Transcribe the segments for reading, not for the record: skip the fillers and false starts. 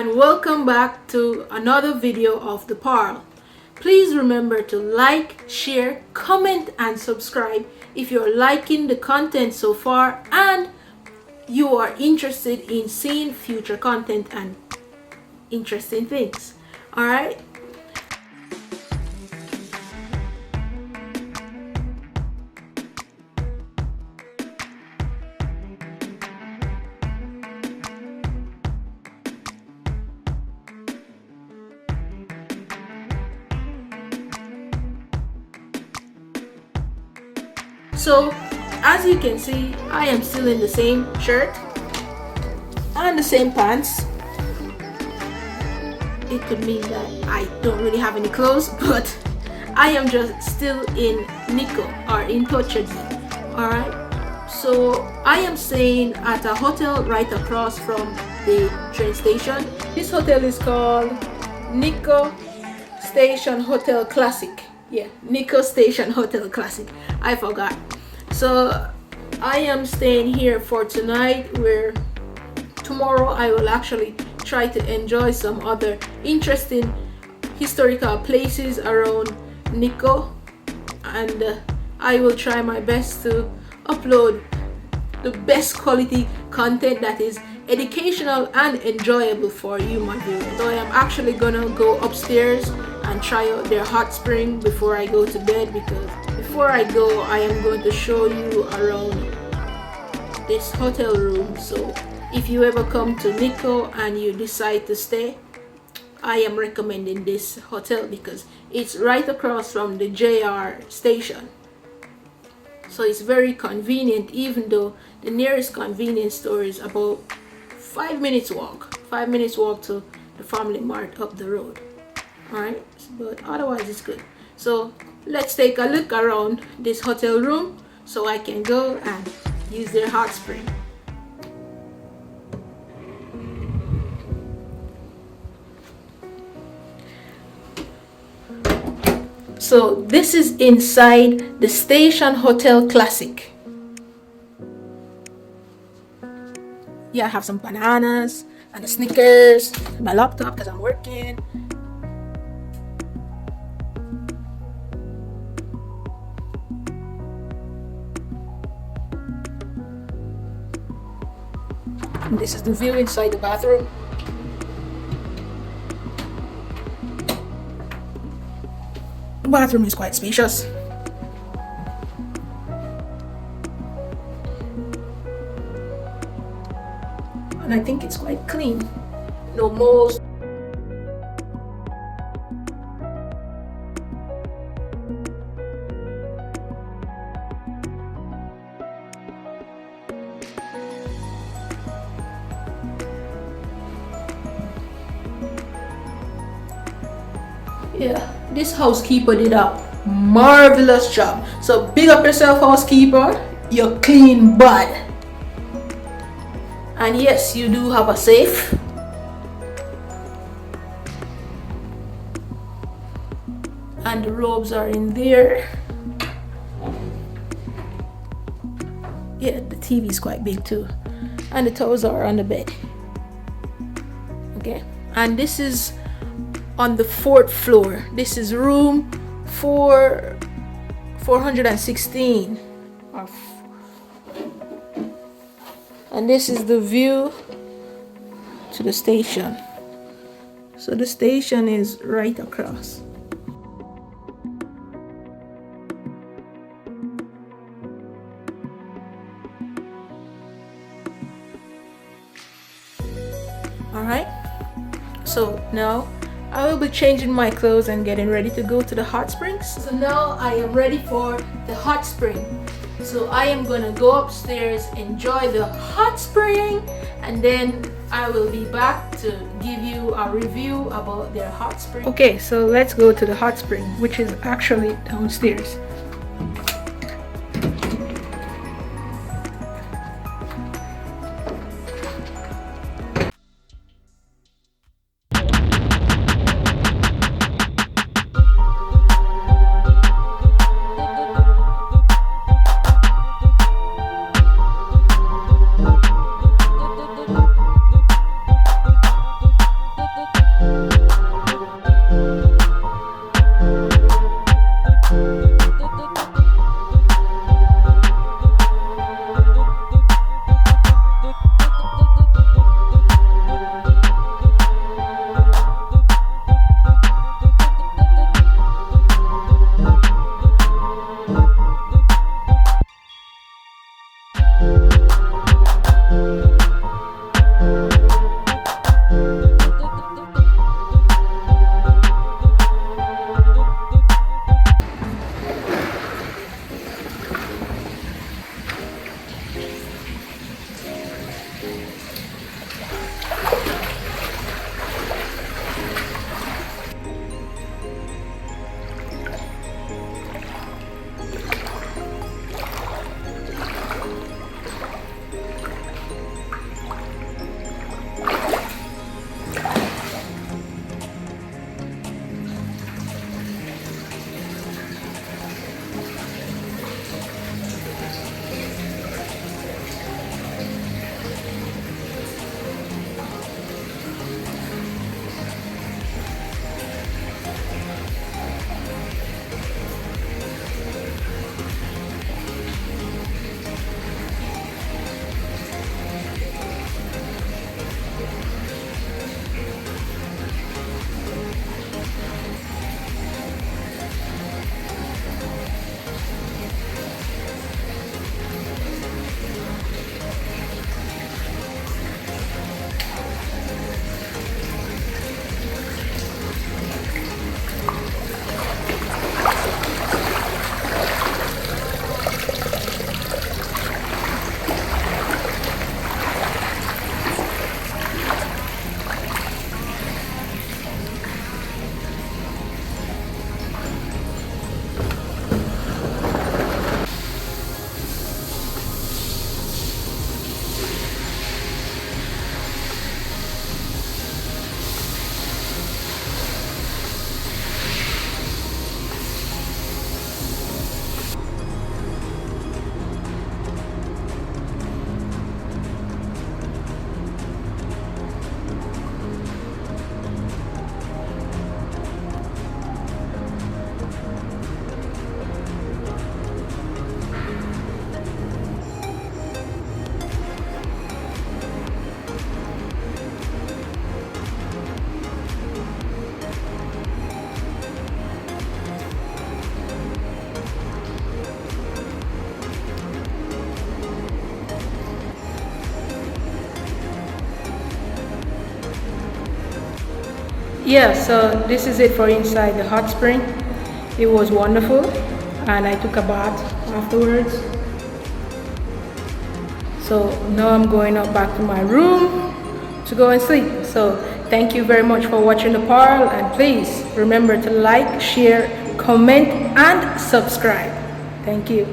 and welcome back to another video of the Pearl. Please remember to like, share, comment and subscribe if you're liking the content so far and you are interested in seeing future content and interesting things. Alright? So, as you can see, I am still in the same shirt and the same pants. It could mean that I don't really have any clothes, but I am just still in Nikko or in Toshogu. Alright, so I am staying at a hotel right across from the train station. This hotel is called Nikko Station Hotel Classic. Yeah, Nikko Station Hotel Classic. I forgot. So I am staying here for tonight, where tomorrow I will actually try to enjoy some other interesting historical places around Nikko, and I will try my best to upload the best quality content that is educational and enjoyable for you, my viewers. So I am actually gonna go upstairs and try out their hot spring before I go to bed, because before I go I am going to show you around this hotel room. So if you ever come to Nikko and you decide to stay, I am recommending this hotel because it's right across from the JR station. So it's very convenient, even though the nearest convenience store is about 5 minutes walk to the Family Mart up the road. Alright, but otherwise it's good. So let's take a look around this hotel room so I can go and use their hot spring. So this is inside the Station Hotel Classic. Yeah, I have some bananas and a Snickers, my laptop because I'm working. And this is the view inside the bathroom. The bathroom is quite spacious. And I think it's quite clean. No moles. Yeah, this housekeeper did a marvelous job. So big up yourself, housekeeper. You're clean bud. And yes, you do have a safe. And the robes are in there. Yeah, the TV is quite big too. And the towels are on the bed. Okay, and this is on the 4th floor. This is room 416. And this is the view to the station. So the station is right across. Alright, so now I will be changing my clothes and getting ready to go to the hot springs. So now I am ready for the hot spring. So I am gonna go upstairs, enjoy the hot spring, and then I will be back to give you a review about their hot spring. Okay, so let's go to the hot spring, which is actually downstairs. Yeah, so this is it for inside the hot spring. It was wonderful, and I took a bath afterwards. So now I'm going up back to my room to go and sleep. So thank you very much for watching the Pearl, and please remember to like, share, comment, and subscribe. Thank you.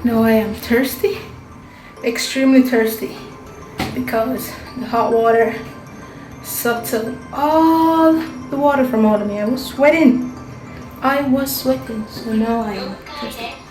Now I am thirsty, extremely thirsty, because the hot water sucked up all the water from out of me. I was sweating, so now I am thirsty.